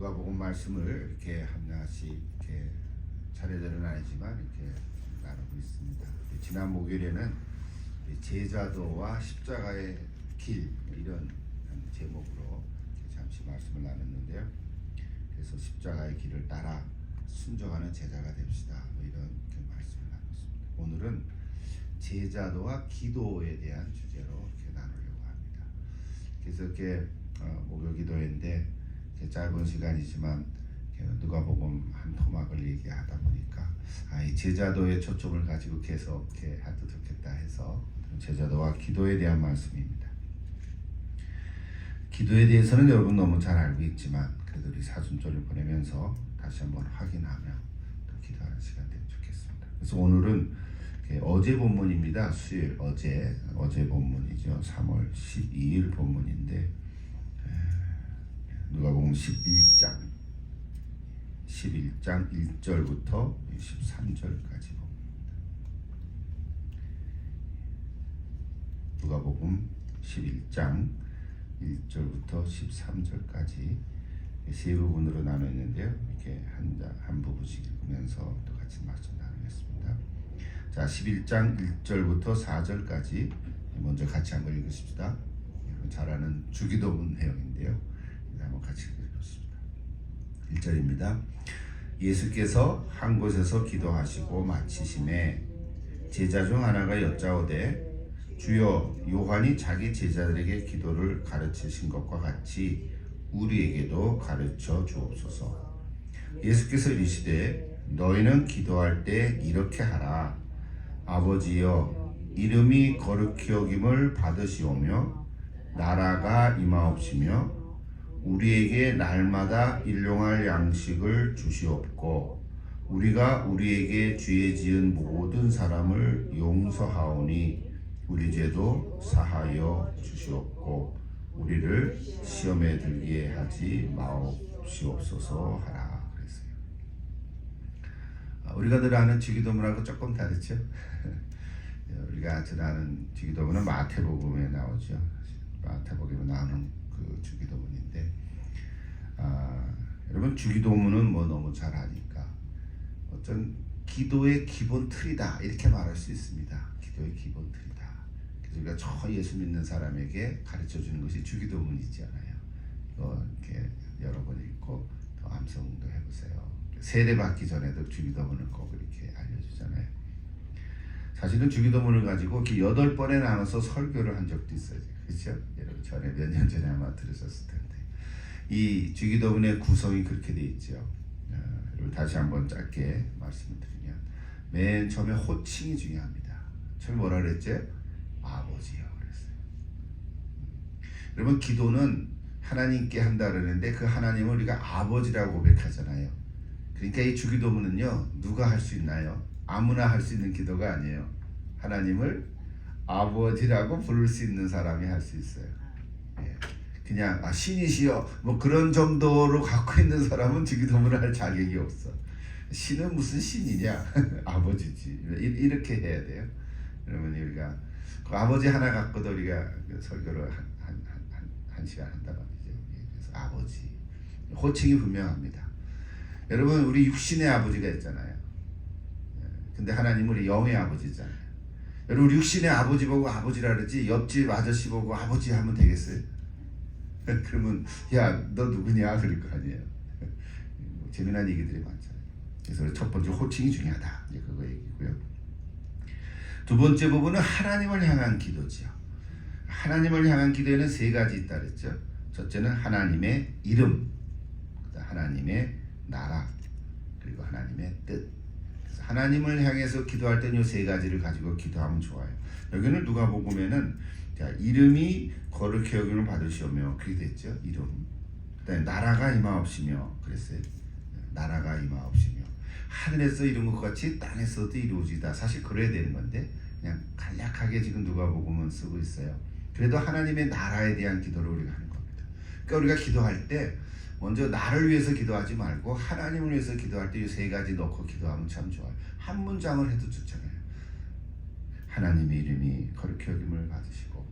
누가복음 말씀을 이렇게 하나씩 이렇게 차례대로는 아니지만 이렇게 나누고 있습니다. 지난 목요일에는 제자도와 십자가의 길 이런 제목으로 잠시 말씀을 나눴는데요. 그래서 십자가의 길을 따라 순종하는 제자가 됩시다. 이런 말씀을 나눴습니다. 오늘은 제자도와 기도에 대한 주제로 이렇게 나누려고 합니다. 그래서 이렇게 목요 기도인데 짧은 시간이지만 누가복음 한 토막을 얘기하다 보니까 이 제자도의 초점을 가지고 계속 이렇게 해도 좋겠다 해서 제자도와 기도에 대한 말씀입니다. 기도에 대해서는 여러분 너무 잘 알고 있지만 그래도 우리 사순절을 보내면서 다시 한번 확인하며 또 기도하는 시간 되면 좋겠습니다. 그래서 오늘은 어제 본문입니다. 수요일 어제 본문이죠. 3월 12일 본문인데 누가복음 11장 1절부터 13절까지 봅니다. 누가복음 11장 1절부터 13절까지 세 부분으로 나눠 있는데요. 이렇게 한 부분씩 읽으면서 또 같이 말씀 나누겠습니다. 자, 11장 1절부터 4절까지 먼저 같이 한번 읽으십시다. 여러분 잘 아는 주기도문 내용인데요. 한번 같이 읽어보겠습니다. 1절입니다. 예수께서 한 곳에서 기도하시고 마치심에 제자 중 하나가 여짜오되 주여 요한이 자기 제자들에게 기도를 가르치신 것과 같이 우리에게도 가르쳐 주옵소서. 예수께서 이르시되 너희는 기도할 때 이렇게 하라. 아버지여 이름이 거룩히 여김을 받으시오며 나라가 임하옵시며 우리에게 날마다 일용할 양식을 주시옵고 우리가 우리에게 죄 지은 모든 사람을 용서하오니 우리 죄도 사하여 주시옵고 우리를 시험에 들게 하지 마옵시옵소서 하라 그랬어요. 우리가 늘 아는 주기도문하고 조금 다르죠. 우리가 늘 아는 주기도문은 마태복음에 나오죠. 마태복음에 나오는 그 주기도문인데 여러분 주기도문은 뭐 너무 잘 아니까 어떤 기도의 기본 틀이다 이렇게 말할 수 있습니다. 기도의 기본 틀이다. 그래서 우리가 저 예수 믿는 사람에게 가르쳐 주는 것이 주기도문이잖아요. 이거 이렇게 여러 번 읽고 또 암송도 해보세요. 세례 받기 전에도 주기도문을 꼭 이렇게 알려주잖아요. 사실은 주기도문을 가지고 8번에 나눠서 설교를 한 적도 있어요. 그렇죠? 여러분 전에 몇 년 전에 아마 들으셨을 텐데 이 주기도문의 구성이 그렇게 돼 있죠. 여러분 다시 한번 짧게 말씀을 드리면 맨 처음에 호칭이 중요합니다. 처음에 뭐라 그랬죠? 아버지요 그랬어요. 여러분 기도는 하나님께 한다 그러는데 그 하나님을 우리가 아버지라고 고백하잖아요. 그러니까 이 주기도문은요 누가 할 수 있나요? 아무나 할 수 있는 기도가 아니에요. 하나님을 아버지라고 부를 수 있는 사람이 할 수 있어요. 그냥 신이시여 뭐 그런 정도로 갖고 있는 사람은 주기도문을 할 자격이 없어. 신은 무슨 신이냐? 아버지지. 이렇게 해야 돼요. 여러분 우리가 그 아버지 하나 갖고도 우리가 설교를 한 시간 한단 말이죠. 그래서 아버지 호칭이 분명합니다. 여러분 우리 육신의 아버지가 있잖아요. 근데 하나님은 우리 영의 아버지잖아요. 여러분 우리 육신의 아버지 보고 아버지라 그러지 옆집 아저씨 보고 아버지 하면 되겠어요? 그러면 야 너 누구냐 그럴 거 아니에요. 재미난 얘기들이 많잖아요. 그래서 첫 번째 호칭이 중요하다. 이제 그거 얘기고요. 두 번째 부분은 하나님을 향한 기도죠. 하나님을 향한 기도에는 세 가지 있다 그랬죠. 첫째는 하나님의 이름, 하나님의 나라, 그리고 하나님의 뜻. 그래서 하나님을 향해서 기도할 때는 이 세 가지를 가지고 기도하면 좋아요. 여기는 누가복음에는 자, 이름이 거룩히 여김을 받으시오며 그게 됐죠. 이름. 그다음에 나라가 임하옵시며 그랬어요. 나라가 임하옵시며 하늘에서 이룬 것 같이 땅에서도 이루어지다. 사실 그래야 되는 건데 그냥 간략하게 지금 누가복음은 쓰고 있어요. 그래도 하나님의 나라에 대한 기도를 우리가 하는 겁니다. 그러니까 우리가 기도할 때 먼저 나를 위해서 기도하지 말고 하나님을 위해서 기도할 때 이 세 가지 넣고 기도하면 참 좋아요. 한 문장을 해도 좋잖아요. 하나님의 이름이 거룩히 여김을 받으시고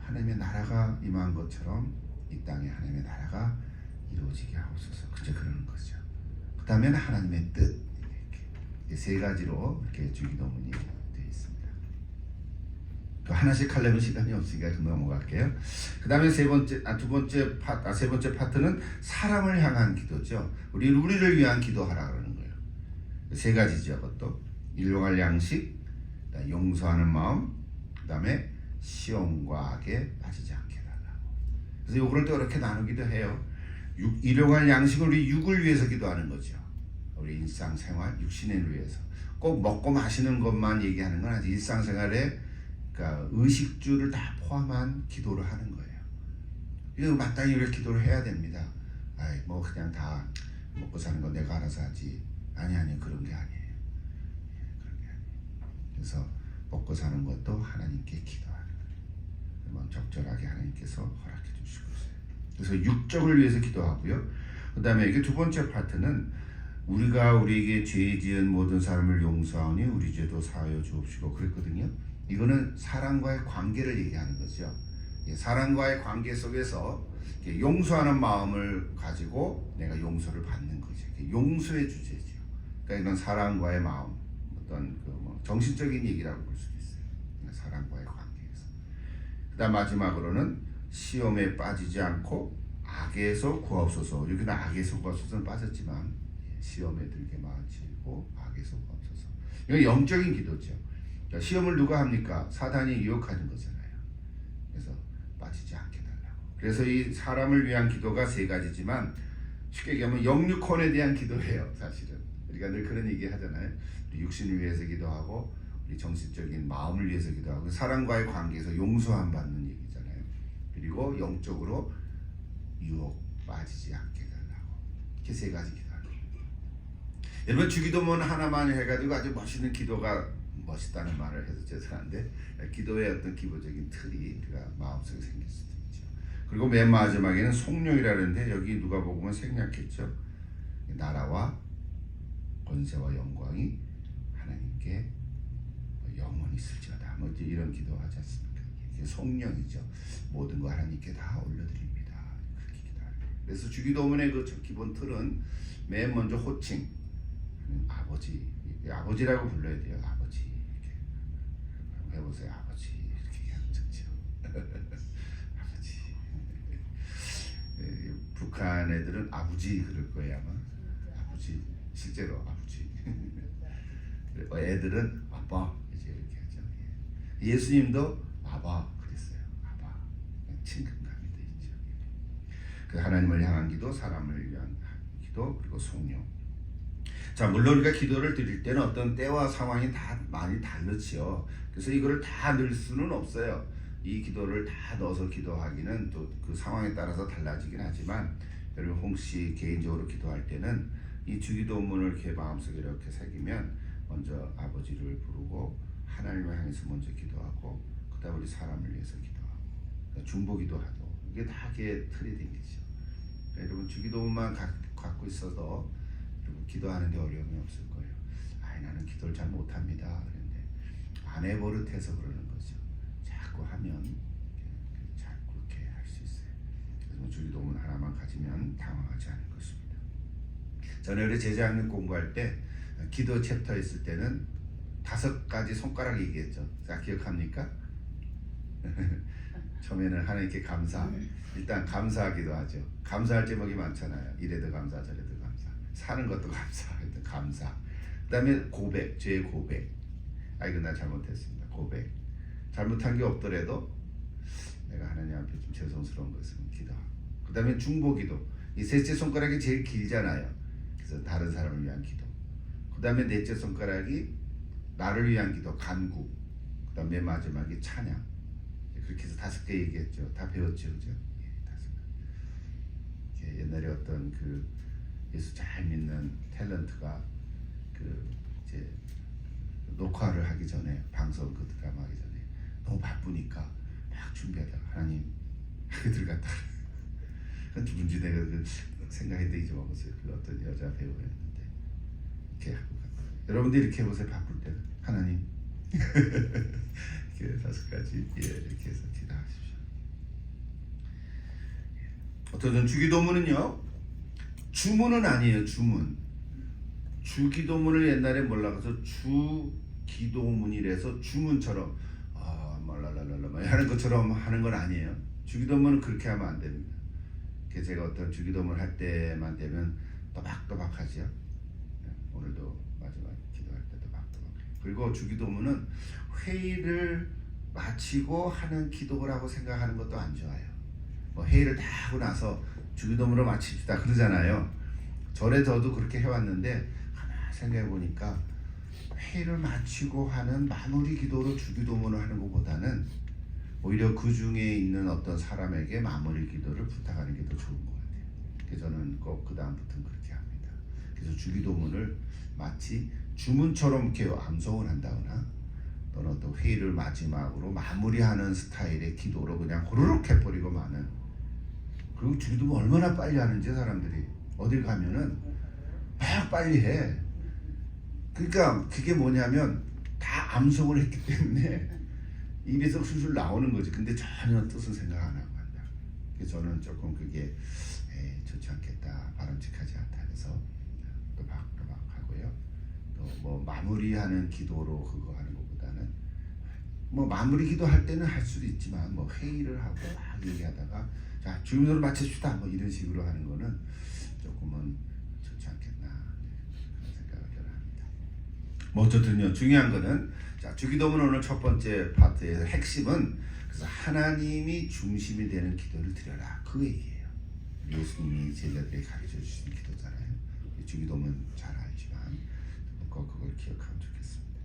하나님의 나라가 임한 것처럼 이 땅에 하나님의 나라가 이루어지게 하옵소서. 그저 그러는 거죠. 그 다음에는 하나님의 뜻, 이렇게 세 가지로 이렇게 주기도문이 되어 있습니다. 또 하나씩 하려면 시간이 없으니까 좀 넘어갈게요. 그 다음에 세 번째 파트는 사람을 향한 기도죠. 우리를 위한 기도하라 그러는 거예요. 세 가지죠. 그것도 일용할 양식, 용서하는 마음, 그 다음에 시험과 악에 빠지지 않게 해달라고. 그래서 이거를 또 이렇게 나누기도 해요. 일용할 양식을 우리 육을 위해서 기도하는 거죠. 우리 일상생활, 육신을 위해서. 꼭 먹고 마시는 것만 얘기하는 건 아니지. 일상생활에 그러니까 의식주를 다 포함한 기도를 하는 거예요. 이거 마땅히 우리가 기도를 해야 됩니다. 아이 뭐 그냥 다 먹고 사는 건 내가 알아서 하지. 아니 그런 게 아니에요. 그런 게 아니에요. 그래서 먹고 사는 것도 하나님께 기도하는 거예요. 적절하게 하나님께서 허락해 주시고 있어요. 그래서 육적을 위해서 기도하고요. 그 다음에 이게 두 번째 파트는 우리가 우리에게 죄 지은 모든 사람을 용서하니 우리 죄도 사하여 주옵시고 그랬거든요. 이거는 사람과의 관계를 얘기하는 거죠. 사람과의 관계 속에서 용서하는 마음을 가지고 내가 용서를 받는 거죠. 용서의 주제죠. 그러니까 이런 사람과의 마음, 어떤 정신적인 얘기라고 볼 수도 있어요. 사람과의 관계에서. 그다음 마지막으로는 시험에 빠지지 않고 악에서 구하옵소서. 여기는 악에서 구하옵소서는 빠졌지만 시험에 들게 마치고 악에서 구하옵소서. 이건 영적인 기도죠. 시험을 누가 합니까? 사단이 유혹하는 거잖아요. 그래서 빠지지 않게 달라고. 그래서 이 사람을 위한 기도가 세 가지지만 쉽게 얘기하면 영육혼에 대한 기도예요. 사실은 우리가 늘 그런 얘기 하잖아요. 우리 육신을 위해서 기도하고 우리 정신적인 마음을 위해서 기도하고 사람과의 관계에서 용서함 받는 얘기잖아요. 그리고 영적으로 유혹 빠지지 않게 달라고. 이렇게 세 가지 기도하는 거예요. 여러분 주기도문 하나만 해가지고 아주 멋있는 기도가 멋있다는 말을 해서 죄송한데 기도의 어떤 기본적인 틀이 우리가 마음속에 생길 수도 있죠. 그리고 맨 마지막에는 속령이라는데 여기 누가 보면 생략했죠. 나라와 권세와 영광이 하나님께 영원히 있을지어다. 뭐 이런 기도하지 않습니까? 이게 속령이죠. 모든 거 하나님께 다 올려드립니다. 그렇게 기도하는 거예요. 그래서 주기도문의 그 기본 틀은 맨 먼저 호칭, 아버지, 아버지라고 불러야 돼요. 아버지. 해보세요. 아버지 이렇게 얘기하면 좋죠. 아버지. 북한 애들은 아버지 그럴 거예요 아마. 아버지 실제로 아버지. 애들은 아빠 이제 이렇게 하죠. 예수님도 아바 그랬어요. 아바. 친근감이 돼 있죠. 그 하나님을 향한 기도, 사람을 위한 기도, 그리고 속령. 자, 물론 우리가 기도를 드릴 때는 어떤 때와 상황이 다 많이 다르지요. 그래서 이거를 다 넣을 수는 없어요. 이 기도를 다 넣어서 기도하기는 또 그 상황에 따라서 달라지긴 하지만 여러분 혹시 개인적으로 기도할 때는 이 주기도문을 이렇게 마음속에 이렇게 새기면 먼저 아버지를 부르고 하나님을 향해서 먼저 기도하고 그 다음 우리 사람을 위해서 기도하고 중보기도하고 이게 다 이게 틀이 된 거죠. 여러분 주기도문만 갖고 있어서 기도하는데 어려움이 없을 거예요. 나는 기도를 잘 못합니다. 그런데 안 해버릇해서 그러는 거죠. 자꾸 하면 자꾸 그렇게 할 수 있어요. 그래서 주기도문 하나만 가지면 당황하지 않을 것입니다. 저는 우리 제자학년 공부할 때 기도 챕터 있을 때는 5가지 손가락 얘기했죠. 자, 기억합니까? 처음에는 하나님께 감사. 일단 감사하기도 하죠. 감사할 제목이 많잖아요. 이래도 감사, 저래도 감사. 사는 것도 감사. 감사. 그 다음에 고백, 죄의 고백. 이거 나 잘못했습니다. 고백. 잘못한 게 없더라도 내가 하나님 앞에 좀 죄송스러운 것은 기도하고. 그 다음에 중보기도. 이 셋째 손가락이 제일 길잖아요. 그래서 다른 사람을 위한 기도. 그 다음에 넷째 손가락이 나를 위한 기도, 간구. 그 다음에 맨 마지막이 찬양. 그렇게 해서 5개 얘기했죠. 다 배웠죠, 그죠? 옛날에 어떤 그 예수 잘 믿는 탤런트가 그 이제 녹화를 하기 전에 방송 그 드라마 하기 전에 너무 바쁘니까 막 준비하다가 하나님 들어갔다. 누군지 내가 그 생각했는데 잊어먹었어요. 그 어떤 여자 배우였는데 이렇게 하고 여러분들 이렇게 해보세요. 바쁠 때는 하나님 이렇게 5가지 이렇게 해서 기도하십시오. 어떤 주기도문은요 주문은 아니에요. 주문. 주기도문을 옛날에 몰라서 주기도문이라서 주문처럼 말랄랄랄라 하는 것처럼 하는 건 아니에요. 주기도문은 그렇게 하면 안 됩니다. 그래서 제가 어떤 주기도문을 할 때만 되면 또박또박하죠. 오늘도 마지막 기도할 때 또박또박. 그리고 주기도문은 회의를 마치고 하는 기도라고 생각하는 것도 안 좋아요. 뭐 회의를 다 하고 나서 주기도문을 마칩시다 그러잖아요. 전에 저도 그렇게 해왔는데 하나 생각해 보니까 회의를 마치고 하는 마무리 기도로 주기도문을 하는 것보다는 오히려 그 중에 있는 어떤 사람에게 마무리 기도를 부탁하는 게 더 좋은 것 같아요. 그래서 저는 꼭 그 다음부터는 그렇게 합니다. 그래서 주기도문을 마치 주문처럼 이렇게 암송을 한다거나 또는 또 회의를 마지막으로 마무리하는 스타일의 기도로 그냥 호로록 해버리고 마는. 그리고 주기도문 얼마나 빨리 하는지 사람들이 어딜 가면은 막 빨리 해. 그러니까 그게 뭐냐면 다 암송을 했기 때문에 입에서 술술 나오는 거지. 근데 전혀 뜻은 생각 안 하고 한다. 그래서 저는 조금 그게 좋지 않겠다, 바람직하지 않다 해서 또박또박 하고요. 또 뭐 마무리하는 기도로 그거 하는 것보다는 뭐 마무리 기도할 때는 할 수도 있지만 뭐 회의를 하고 막 얘기하다가 자 주기도를 마칩시다 뭐 이런 식으로 하는 거는 조금은 좋지 않겠나 그런 생각을 합니다. 뭐 어쨌든요 중요한 거는 자 주기도문 오늘 첫 번째 파트의 핵심은 그래서 하나님이 중심이 되는 기도를 드려라 그 얘기예요. 예수님이 제자들에게 가르쳐 주신 기도잖아요. 주기도문 잘 알지만 꼭 그걸 기억하면 좋겠습니다.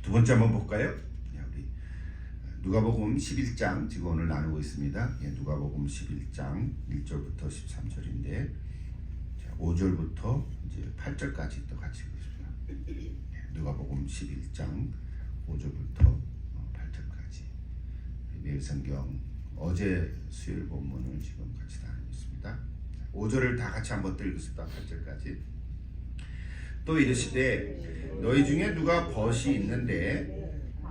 두 번째 한번 볼까요? 우리 누가복음 11장 지금 오늘 나누고 있습니다. 누가복음 11장 1절부터 13절인데 5절부터 이제 8절까지 또 같이 보겠습니다. 누가복음 11장 5절부터 8절까지 매일 성경 어제 수요일 본문을 지금 같이 나누고 있습니다. 5절을 다 같이 한번 읽겠습니다. 8절까지. 또 이르시되 너희 중에 누가 벗이 있는데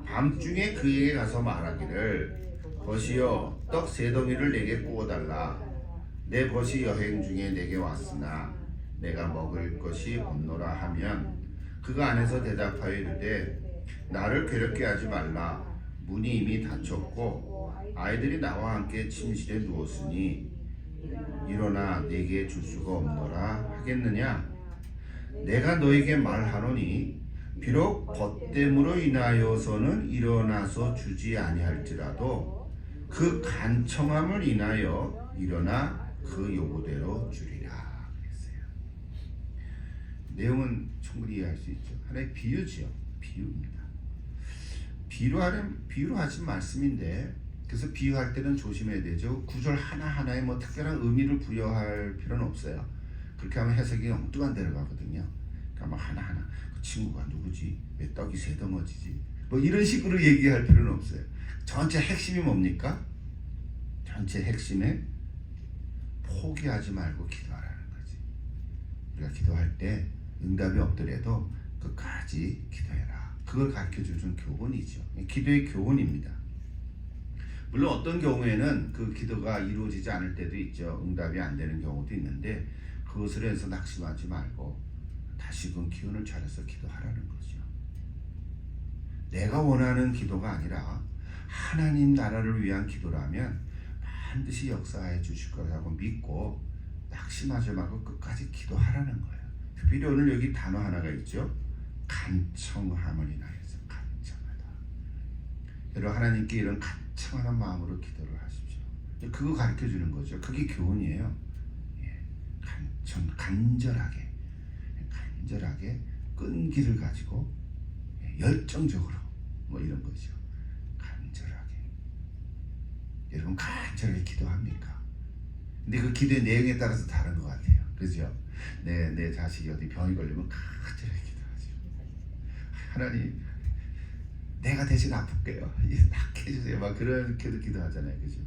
밤중에 그에게 가서 말하기를 벗이여 떡 세 덩이를 내게 구워달라. 내 벗이 여행 중에 내게 왔으나 내가 먹을 것이 없노라 하면 그가 안에서 대답하여 이르되 나를 괴롭게 하지 말라. 문이 이미 닫혔고 아이들이 나와 함께 침실에 누웠으니 일어나 내게 줄 수가 없노라 하겠느냐. 내가 너에게 말하노니 비록 벗됨으로 인하여서는 일어나서 주지 아니할지라도 그 간청함을 인하여 일어나 그 요구대로 주리라 그랬어요. 내용은 충분히 이해할 수 있죠. 하나의 비유지요. 비유입니다. 비유로 하신 말씀인데 그래서 비유할 때는 조심해야 되죠. 구절 하나하나에 뭐 특별한 의미를 부여할 필요는 없어요. 그렇게 하면 해석이 엉뚱한 데로 가거든요. 그러니까 뭐 하나하나 그 친구가 누구지? 왜 떡이 세 덩어리지? 뭐 이런 식으로 얘기할 필요는 없어요. 전체 핵심이 뭡니까? 전체 핵심에 포기하지 말고 기도하라는 거지. 우리가 기도할 때 응답이 없더라도 끝까지 기도해라. 그걸 가르쳐주는 교훈이죠. 기도의 교훈입니다. 물론 어떤 경우에는 그 기도가 이루어지지 않을 때도 있죠. 응답이 안 되는 경우도 있는데 그것을 해서 낙심하지 말고 다시금 기운을 차려서 기도하라는 거죠. 내가 원하는 기도가 아니라 하나님 나라를 위한 기도라면 반드시 역사해 주실 거라고 믿고 낙심하지 말고 끝까지 기도하라는 거예요. 특별히 오늘 여기 단어 하나가 있죠. 간청함을 인하여서 간청하다. 여러분 하나님께 이런 간청하는 마음으로 기도를 하십시오. 그거 가르쳐 주는 거죠. 그게 교훈이에요. 간절하게 끈기를 가지고 열정적으로 뭐 이런 거죠. 간절하게. 여러분 간절하게 기도합니까? 근데 그 기도의 내용에 따라서 다른 것 같아요. 그죠? 내 자식이 어디 병이 걸리면 간절하게 기도하죠. 하나님 내가 대신 아플게요. 낫게 해주세요. 막 그렇게도 기도하잖아요. 그죠?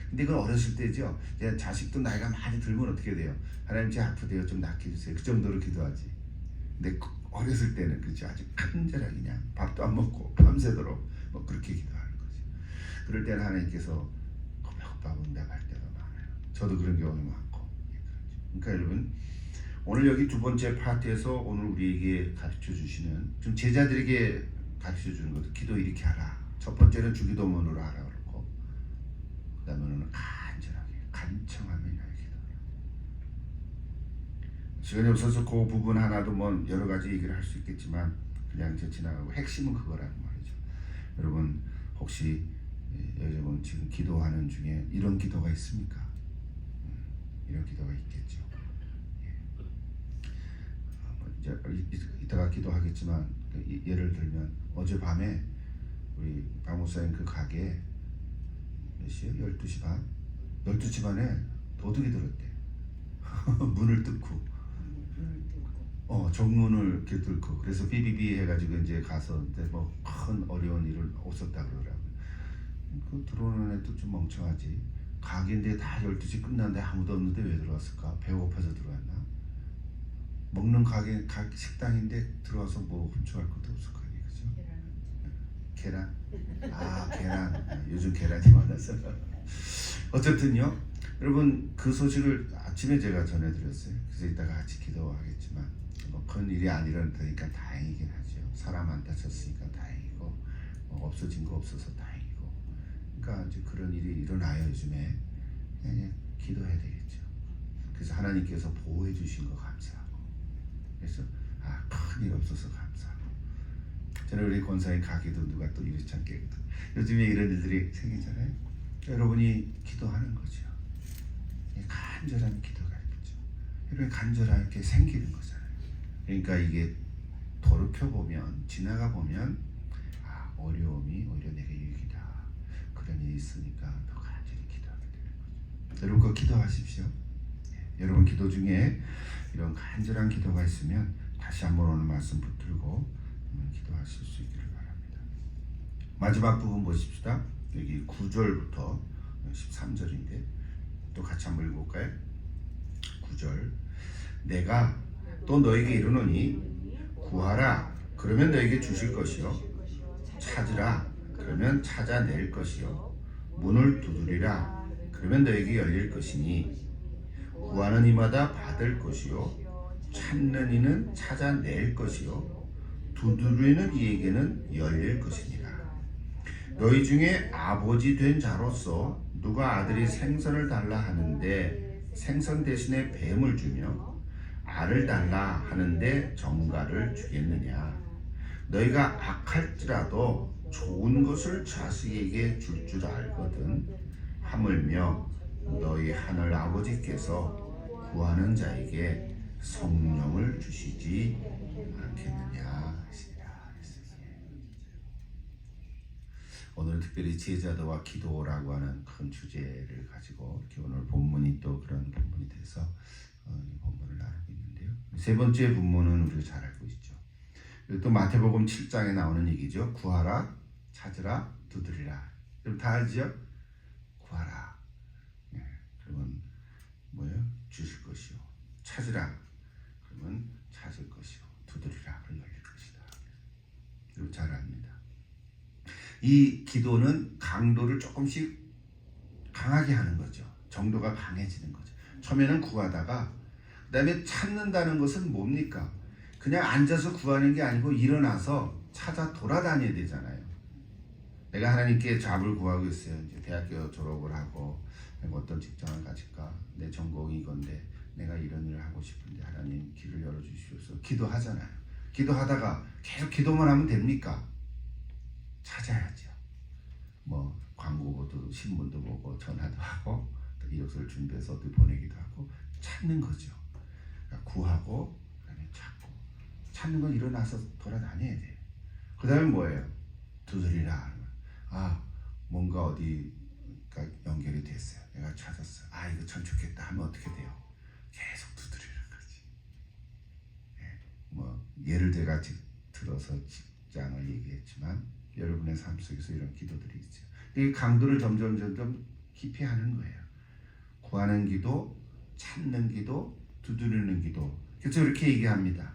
근데 그건 어렸을 때죠. 자식도 나이가 많이 들면 어떻게 돼요? 하나님 제 아프대요. 좀 낫게 해주세요. 그 정도로 기도하지. 근데 어렸을 때는 그렇죠. 아주 간절하게 그냥 밥도 안 먹고 밤새도록 뭐 그렇게 기도하는 거죠. 그럴 때는 하나님께서 꼬박꼬박 응답할 때가 많아요. 저도 그런 경험이 많고. 그러니까 여러분 오늘 여기 두 번째 파트에서 오늘 우리에게 가르쳐 주시는 좀 제자들에게 가르쳐 주는 것도 기도 이렇게 하라. 첫 번째는 주기도문으로 하라 그러고 그다음에는 간절하게 간청하며 나의 기도하라. 시간이 없어서 그 부분 하나도 뭐 여러 가지 얘기를 할 수 있겠지만 그냥 이제 지나가고 핵심은 그거라는 말이죠. 여러분 혹시 여러분 지금 기도하는 중에 이런 기도가 있습니까? 이런 기도가 있겠죠. 이제 이따가 기도하겠지만 예를 들면 어젯밤에 우리 박 목사님 그 가게에 몇 시요? 12시 반? 12시 반에 도둑이 들었대. 문을 뚫고 정문을 이렇게 뚫고 그래서 비비비 해가지고 이제 가서 뭐 큰 어려운 일은 없었다 그러더라고요. 그 들어오는 애도 좀 멍청하지. 가게인데 다 12시 끝났는데 아무도 없는데 왜 들어왔을까? 배고파서 들어왔나? 먹는 가게 식당인데 들어와서 뭐 훔쳐갈 것도 없을 거 아니에요, 그죠? 계란? 계란. 요즘 계란이 많아서. 어쨌든요, 여러분 그 소식을 아침에 제가 전해드렸어요. 그래서 이따가 같이 기도하겠지만 뭐 큰 일이 안 일어났다니까 다행이긴 하죠. 사람 안 다쳤으니까 다행이고 없어진 거 없어서 다행이고. 그러니까 이제 그런 일이 일어나요 요즘에. 그냥 기도해야 되겠죠. 그래서 하나님께서 보호해 주신 거 감사하고. 그래서 큰 일 없어서 감사하고. 저는 우리 권사님 가게도 누가 또 이렇지 않겠거든. 요즘에 이런 일들이 생기잖아요. 여러분이 기도하는 거죠. 간절한 기도가 있죠. 여러분 간절하게 생기는 거잖아요. 그러니까 이게 돌이켜보면 지나가 보면 어려움이 오히려 내게 유익이다. 그런 일이 있으니까 더 간절히 기도하게 되는 거죠. 여러분 그 기도하십시오. 여러분 기도 중에 이런 간절한 기도가 있으면 다시 한번 오늘 말씀 붙들고 기도하실 수 있기를 바랍니다. 마지막 부분 보십시다. 여기 9절부터 13절인데 또 같이 한번 읽어볼까요? 9절 내가 또 너에게 이르노니 구하라 그러면 너에게 주실 것이요 찾으라 그러면 찾아낼 것이요 문을 두드리라 그러면 너에게 열릴 것이니 구하는 이마다 받을 것이요 찾는 이는 찾아낼 것이요 두드리는 이에게는 열릴 것이니라. 너희 중에 아버지 된 자로서 누가 아들이 생선을 달라 하는데 생선 대신에 뱀을 주며 알을 달라 하는데 정갈을 주겠느냐. 너희가 악할지라도 좋은 것을 자식에게 줄 줄 알거든. 하물며 너희 하늘 아버지께서 구하는 자에게 성령을 주시지 않겠느냐 하시니라. 오늘 특별히 제자도와 기도라고 하는 큰 주제를 가지고 이렇게 오늘 본문이 또 그런 본문이 돼서 이 본문을 나누고 있는데요. 세 번째 본문은 우리가 잘 알고 있죠. 또 마태복음 7장에 나오는 얘기죠. 구하라, 찾으라, 두드리라. 여러분 다 알죠? 구하라. 그러면 뭐예요? 주실 것이요. 찾으라. 그러면 찾을 것이요. 두드리라. 그러면 열릴 것이다. 여러분 잘 압니다. 이 기도는 강도를 조금씩 강하게 하는 거죠. 정도가 강해지는 거죠. 처음에는 구하다가 그 다음에 찾는다는 것은 뭡니까? 그냥 앉아서 구하는 게 아니고 일어나서 찾아 돌아다녀야 되잖아요. 내가 하나님께 잡을 구하고 있어요. 이제 대학교 졸업을 하고 내가 어떤 직장을 가질까? 내 전공이 이건데 내가 이런 일을 하고 싶은데 하나님 길을 열어주시옵소서. 기도하잖아요. 기도하다가 계속 기도만 하면 됩니까? 찾아야죠. 뭐 광고도 신문도 보고 전화도 하고 또 이력서를 준비해서 어디 보내기도 하고 찾는 거죠. 그러니까 구하고 그다음에 찾고 찾는 건 일어나서 돌아다녀야 돼요. 그 다음에 뭐예요? 두드리라. 뭔가 어디가 연결이 됐어요. 내가 찾았어. 이거 참 좋겠다 하면 어떻게 돼요? 계속 두드리는 거지. 뭐 예를 들어서 직장을 얘기했지만 여러분의 삶 속에서 이런 기도들이 있죠. 이 강도를 점점 깊이 하는 거예요. 구하는 기도, 찾는 기도, 두드리는 기도. 그래서 이렇게 얘기합니다.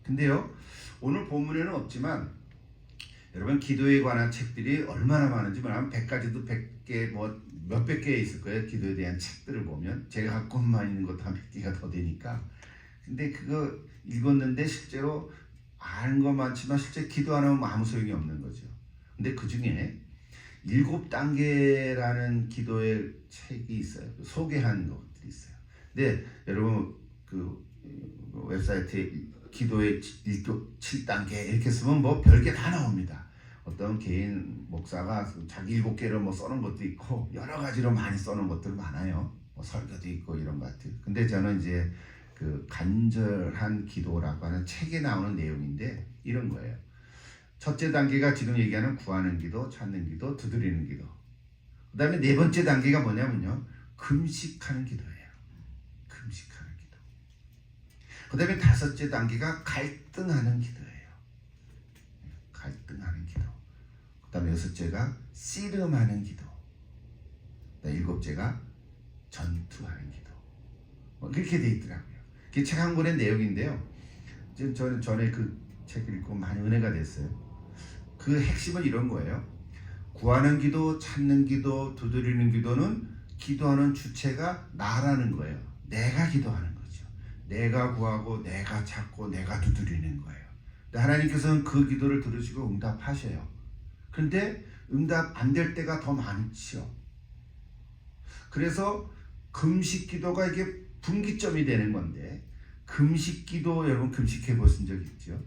근데요, 오늘 본문에는 없지만 여러분 기도에 관한 책들이 얼마나 많은지 뭐냐면 100가지도 100개 뭐 몇백 개 있을 거예요. 기도에 대한 책들을 보면 제가 갖고만 있는 것도 한 100개가 더 되니까. 근데 그거 읽었는데 실제로 아는 건 많지만 실제 기도 안 하면 아무 소용이 없는 거죠. 근데 그 중에 7단계라는 기도의 책이 있어요. 소개한 것들이 있어요. 근데 여러분 그 웹사이트에 기도의 7단계 이렇게 쓰면 뭐 별게 다 나옵니다. 어떤 개인 목사가 자기 7개를 뭐 써놓은 것도 있고 여러 가지로 많이 써놓은 것들 많아요. 뭐 설교도 있고 이런 것 같아요. 근데 저는 이제 그 간절한 기도라고 하는 책에 나오는 내용인데 이런 거예요. 첫째 단계가 지금 얘기하는 구하는 기도, 찾는 기도, 두드리는 기도. 그 다음에 네 번째 단계가 뭐냐면요. 금식하는 기도예요. 금식하는 기도. 그 다음에 다섯째 단계가 갈등하는 기도예요. 갈등하는 기도. 그 다음에 여섯째가 씨름하는 기도. 일곱째가 전투하는 기도. 뭐 그렇게 돼 있더라고요. 그게 책 한 권의 내용인데요. 지금 저는 전에 그 책 읽고 많이 은혜가 됐어요. 그 핵심은 이런 거예요. 구하는 기도, 찾는 기도, 두드리는 기도는 기도하는 주체가 나라는 거예요. 내가 기도하는 거죠. 내가 구하고 내가 찾고 내가 두드리는 거예요. 근데 하나님께서는 그 기도를 들으시고 응답하셔요. 그런데 응답 안 될 때가 더 많죠. 그래서 금식 기도가 이게 분기점이 되는 건데 금식 기도 여러분 금식해 보신 적 있죠?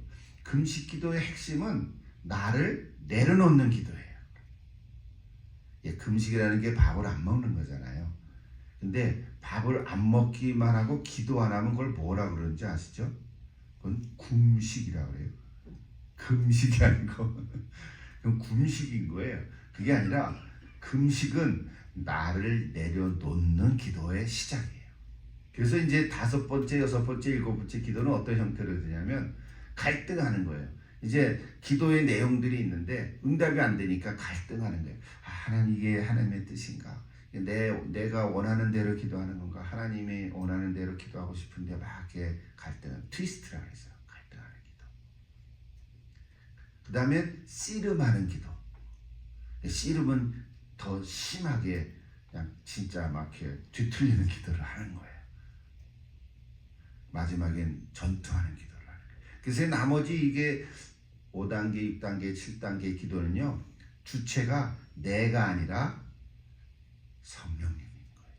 금식 기도의 핵심은 나를 내려놓는 기도예요. 금식이라는 게 밥을 안 먹는 거잖아요. 근데 밥을 안 먹기만 하고 기도 안 하면 그걸 뭐라 그러는지 아시죠? 그건 굶식이라고 그래요. 금식이 아니고 그건 굶식인 거예요. 그게 아니라 금식은 나를 내려놓는 기도의 시작이에요. 그래서 이제 5번째, 6번째, 7번째 기도는 어떤 형태로 되냐면 갈등하는 거예요. 이제 기도의 내용들이 있는데 응답이 안 되니까 갈등하는 거예요. 하나님 이게 하나님의 뜻인가? 내가 원하는 대로 기도하는 건가? 하나님이 원하는 대로 기도하고 싶은데 막 이렇게 갈등은 트위스트라고 했어요. 갈등하는 기도. 그 다음에 씨름하는 기도. 씨름은 더 심하게 그냥 진짜 막 이렇게 뒤틀리는 기도를 하는 거예요. 마지막엔 전투하는 기도를 하는 거예요. 그래서 나머지 이게 5단계, 6단계, 7단계 기도는요. 주체가 내가 아니라 성령님인 거예요.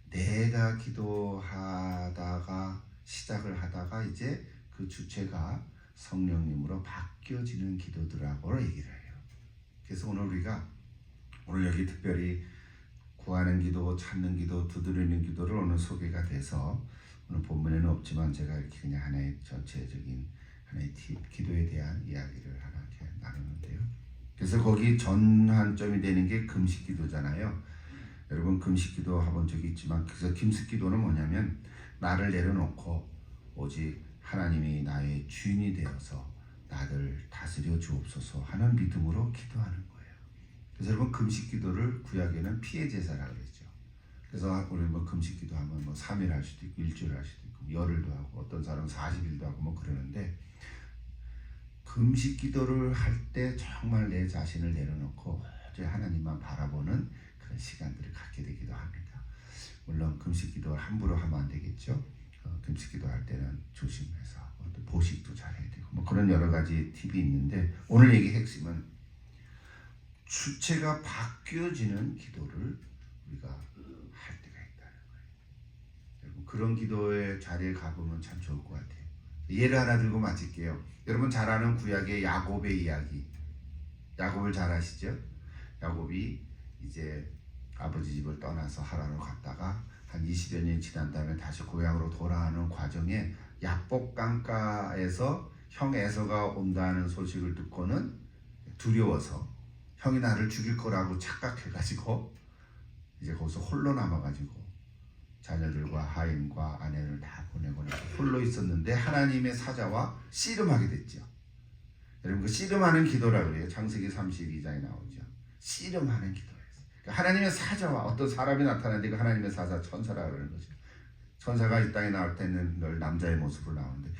내가 기도하다가 시작을 하다가 이제 그 주체가 성령님으로 바뀌어지는 기도들하고 얘기를 해요. 그래서 오늘 여기 특별히 구하는 기도, 찾는 기도, 두드리는 기도를 오늘 소개가 돼서 오늘 본문에는 없지만 제가 이렇게 그냥 하나의 전체적인 하나의 기도에 대한 이야기를 하나 이렇게 나누는데요. 그래서 거기 전환점이 되는 게 금식 기도잖아요. 여러분 금식 기도 해본 적이 있지만 그래서 금식 기도는 뭐냐면 나를 내려놓고 오직 하나님이 나의 주인이 되어서 나를 다스려 주옵소서 하는 믿음으로 기도하는 거예요. 그래서 여러분 금식 기도를 구약에는 피해 제사라고 그랬죠. 그래서 우리 뭐 금식 기도하면 뭐 3일 할 수도 있고 일주일 할 수도 있고 열흘도 하고 어떤 사람은 40일도 하고 뭐 그러는데 금식 기도를 할 때 정말 내 자신을 내려놓고 오직 하나님만 바라보는 그런 시간들을 갖게 되기도 합니다. 물론 금식 기도를 함부로 하면 안 되겠죠. 금식 기도할 때는 조심해서 또 보식도 잘해야 되고 뭐 그런 여러 가지 팁이 있는데 오늘 얘기 핵심은 주체가 바뀌어지는 기도를 우리가 할 때가 있다는 거예요. 여러분 그런 기도의 자리에 가보면 참 좋을 것 같아요. 예를 하나 들고 마칠게요. 여러분 잘 아는 구약의 야곱의 이야기. 야곱을 잘 아시죠? 야곱이 이제 아버지 집을 떠나서 하란으로 갔다가 한 20여 년이 지난 다음에 다시 고향으로 돌아가는 과정에 야복 강가에서 형 에서가 온다는 소식을 듣고는 두려워서 형이 나를 죽일 거라고 착각해가지고 이제 거기서 홀로 남아가지고 자녀들과 하인과 아내를 다 보내고 나서 홀로 있었는데 하나님의 사자와 씨름하게 됐죠. 여러분 그 씨름하는 기도라고 그래요. 창세기 32장에 나오죠. 씨름하는 기도였어요. 그러니까 하나님의 사자와 어떤 사람이 나타나는데 그 하나님의 사자 천사라고 그러는 거죠. 천사가 이 땅에 나올 때는 늘 남자의 모습으로 나오는데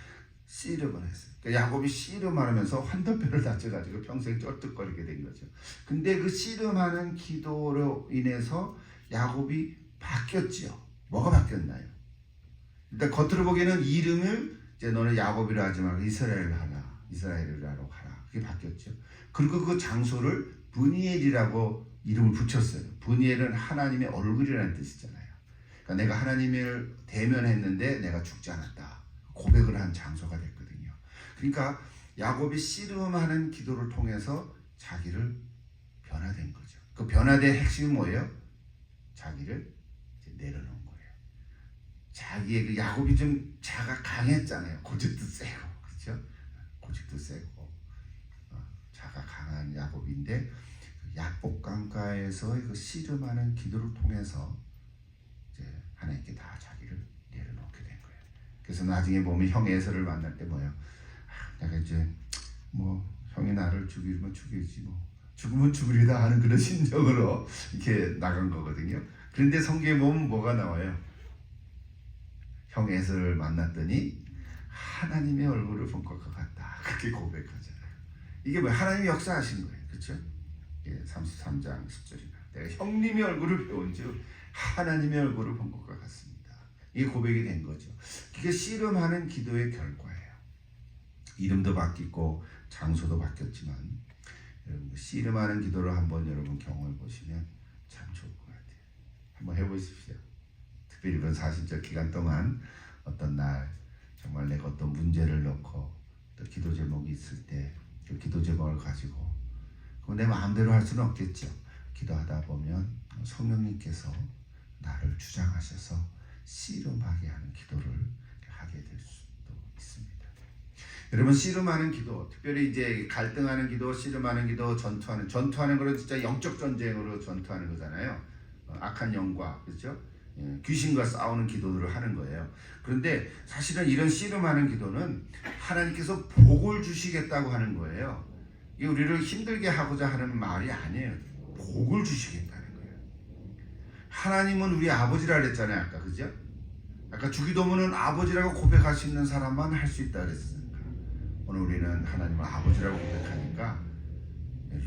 씨름을 했어요. 그러니까 야곱이 씨름하면서 환도뼈를 다쳐가지고 평생 쩔뚝거리게 된 거죠. 근데 그 씨름하는 기도로 인해서 야곱이 바뀌었지요. 뭐가 바뀌었나요? 일단 겉으로 보기에는 이름을 이제 너는 야곱이라 하지 말고 이스라엘을 하라, 이스라엘이라고 하라. 그게 바뀌었죠. 그리고 그 장소를 브니엘이라고 이름을 붙였어요. 브니엘은 하나님의 얼굴이라는 뜻이잖아요. 그러니까 내가 하나님을 대면했는데 내가 죽지 않았다. 고백을 한 장소가 됐거든요. 그러니까 야곱이 씨름하는 기도를 통해서 자기를 변화된 거죠. 그 변화된 핵심이 뭐예요? 자기를 이제 내려놓은 거예요. 자기의 그 야곱이 좀 자가 강했잖아요. 고집도 세고, 그렇죠? 고집도 세고 자가 강한 야곱인데 약복 강가에서 그 씨름하는 기도를 통해서 이제 하나님께 다 자기를 내려놓게 된 거예요. 그래서 나중에 보면 형 에서를 만날 때 뭐예요? 내가 이제 뭐 형이 나를 죽이면 죽이지 뭐 죽으면 죽으리다 하는 그런 심정으로 이렇게 나간 거거든요. 그런데 성경에 보면 뭐가 나와요? 형 에서를 만났더니 하나님의 얼굴을 본 것 같다. 그렇게 고백하잖아요. 이게 뭐야? 하나님이 역사하신 거예요. 그렇죠? 33장 10절이나 내가 형님의 얼굴을 배운 즉 하나님의 얼굴을 본 것과 같습니다. 이게 고백이 된 거죠. 그게 씨름하는 기도의 결과예요. 이름도 바뀌고 장소도 바뀌었지만 여러분 씨름하는 기도를 한번 여러분 경험해 보시면 참 좋을 것 같아요. 한번 해보십시오. 특별히 이런 40절 기간 동안 어떤 날 정말 내가 어떤 문제를 넣고 또 기도 제목이 있을 때 그 기도 제목을 가지고 내 마음대로 할 수는 없겠죠. 기도하다 보면 성령님께서 나를 주장하셔서 씨름하게 하는 기도를 하게 될 수도 있습니다. 여러분 씨름하는 기도, 특별히 이제 갈등하는 기도, 씨름하는 기도, 전투하는 거는 진짜 영적 전쟁으로 전투하는 거잖아요. 악한 영과 그렇죠? 귀신과 싸우는 기도들을 하는 거예요. 그런데 사실은 이런 씨름하는 기도는 하나님께서 복을 주시겠다고 하는 거예요. 이게 우리를 힘들게 하고자 하는 말이 아니에요. 복을 주시겠다는 거예요. 하나님은 우리 아버지라 그랬잖아요. 아까 그죠? 아까 주기도문은 아버지라고 고백할 수 있는 사람만 할 수 있다 그랬으니까 오늘 우리는 하나님을 아버지라고 고백하니까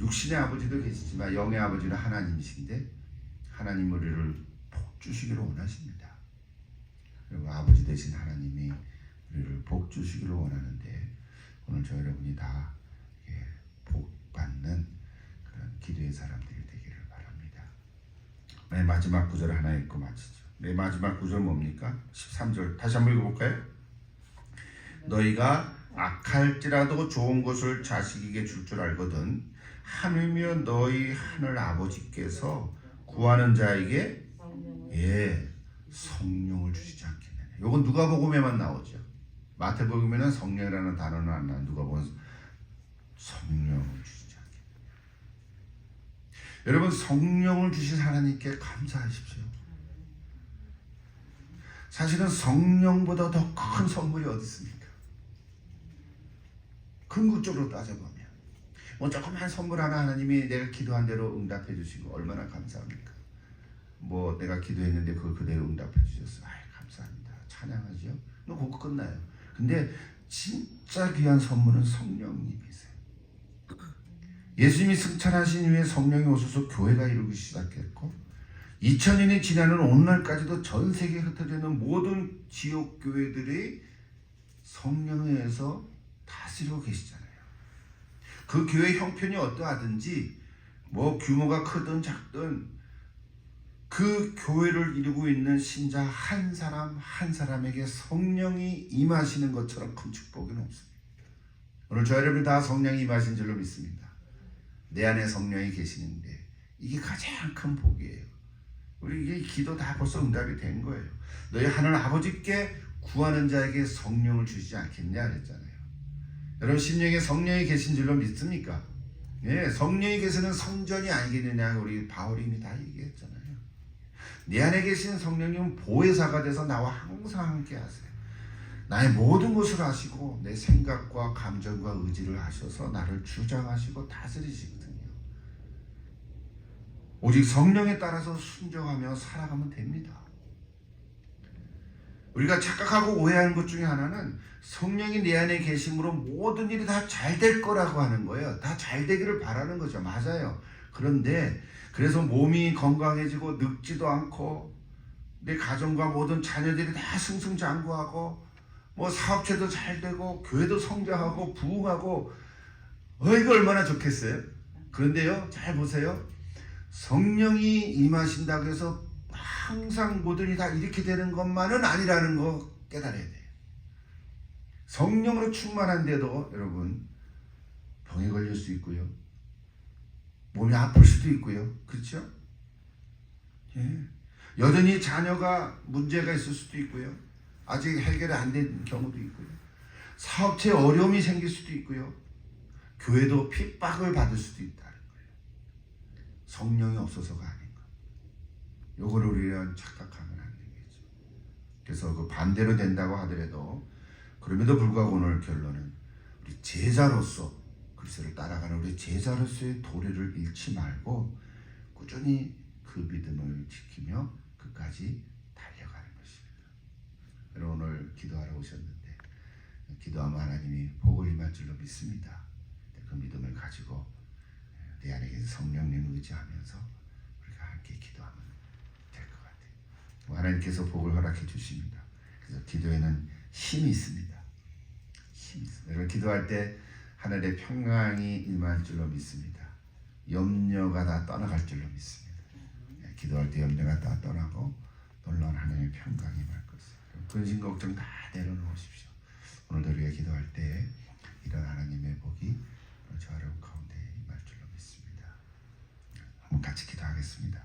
육신의 아버지도 계시지만 영의 아버지는 하나님이신데 하나님 우리를 복 주시기를 원하십니다. 그리고 아버지 되신 하나님이 우리를 복 주시기를 원하는데 오늘 저 여러분이 다 복 받는 그런 기도의 사람들이 되기를 바랍니다. 맨 마지막 구절 하나 읽고 마치죠. 맨 마지막 구절 뭡니까? 13절 다시 한번 읽어볼까요? 너희가 악할지라도 좋은 것을 자식에게 줄 줄 알거든 하물며 너희 하늘 아버지께서 구하는 자에게 성령을 주시지 않겠느냐. 이건 누가복음에만 나오죠. 마태복음에는 성령이라는 단어는 안 나와. 누가복음 성령을 주시지 않겠느냐. 여러분 성령을 주신 하나님께 감사하십시오. 사실은 성령보다 더 큰 선물이 어디 있습니까? 궁극적으로 따져보면 뭐 조그만 선물 하나 하나님이 내가 기도한 대로 응답해 주시고 얼마나 감사합니까? 뭐 내가 기도했는데 그걸 그대로 응답해 주셨어. 감사합니다. 찬양하죠. 그거 끝나요. 근데 진짜 귀한 선물은 성령님이세요. 예수님이 승천하신 이후에 성령이 오셔서 교회가 이루기 시작했고 2000년이 지나는 오늘날까지도 전 세계에 흩어져 있는 모든 지역 교회들이 성령에 의해서 다스리고 계시잖아요. 그 교회 형편이 어떠하든지 뭐 규모가 크든 작든 그 교회를 이루고 있는 신자 한 사람 한 사람에게 성령이 임하시는 것처럼 큰 축복은 없습니다. 오늘 저 여러분 다 성령이 임하신 줄로 믿습니다. 내 안에 성령이 계시는데 이게 가장 큰 복이에요. 우리 이게 기도 다 벌써 응답이 된 거예요. 너희 하늘 아버지께 구하는 자에게 성령을 주시지 않겠냐 그랬잖아요. 여러분 심령에 성령이 계신 줄로 믿습니까? 성령이 계시는 성전이 아니겠느냐 우리 바울이 이미 다 얘기했잖아요. 내 안에 계신 성령님은 보혜사가 돼서 나와 항상 함께 하세요. 나의 모든 것을 아시고 내 생각과 감정과 의지를 아셔서 나를 주장하시고 다스리시거든요. 오직 성령에 따라서 순종하며 살아가면 됩니다. 우리가 착각하고 오해하는 것 중에 하나는 성령이 내 안에 계심으로 모든 일이 다 잘 될 거라고 하는 거예요. 다 잘 되기를 바라는 거죠. 맞아요. 그런데 그래서 몸이 건강해지고 늙지도 않고 내 가정과 모든 자녀들이 다 승승장구하고 뭐 사업체도 잘 되고 교회도 성장하고 부흥하고 이거 얼마나 좋겠어요. 그런데요, 잘 보세요. 성령이 임하신다고 해서 항상 모든 일이 다 이렇게 되는 것만은 아니라는 거 깨달아야 돼요. 성령으로 충만한데도 여러분 병에 걸릴 수 있고요, 몸이 아플 수도 있고요, 그렇죠? 예. 여전히 자녀가 문제가 있을 수도 있고요, 아직 해결이 안 된 경우도 있고요, 사업체에 어려움이 생길 수도 있고요, 교회도 핍박을 받을 수도 있다는 거예요. 성령이 없어서가 아닌 거. 요거를 우리는 착각하면 안 되겠죠. 그래서 그 반대로 된다고 하더라도 그럼에도 불구하고 오늘 결론은 우리 제자로서 그리스도를 따라가는 우리 제자로서의 도리를 잃지 말고 꾸준히 그 믿음을 지키며 끝까지 달려가는 것입니다. 여러분 오늘 기도하러 오셨는데 기도하면 하나님이 복을 임할 줄로 믿습니다. 그 믿음을 가지고 내 안에 계신 성령님을 의지하면서 우리가 함께 기도하면 될 것 같아요. 하나님께서 복을 허락해 주십니다. 그래서 기도에는 힘이 있습니다. 힘이 있습니다. 여러분 기도할 때 하늘의 평강이 임할 줄로 믿습니다. 염려가 다 떠나갈 줄로 믿습니다. 기도할 때 염려가 다 떠나고 놀라운 하나님의 평강이 임할 것을. 근심 걱정 다 내려놓으십시오. 오늘도 우리가 기도할 때 이런 하나님의 복이 저 어려운 가운데 임할 줄로 믿습니다. 한번 같이 기도하겠습니다.